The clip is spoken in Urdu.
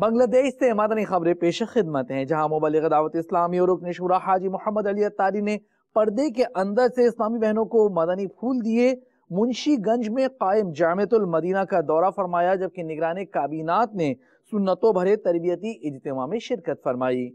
بنگلہ دیش سے مدنی خبریں پیش خدمت ہیں، جہاں مبلغ دعوت اسلامی اور رکن شورا حاجی محمد علی اتاری نے پردے کے اندر سے اسلامی بہنوں کو مدنی پھول دیے۔ منشی گنج میں قائم جامعۃ المدینہ کا دورہ فرمایا، جبکہ نگران کابینات نے سنتوں بھرے تربیتی اجتماع میں شرکت فرمائی۔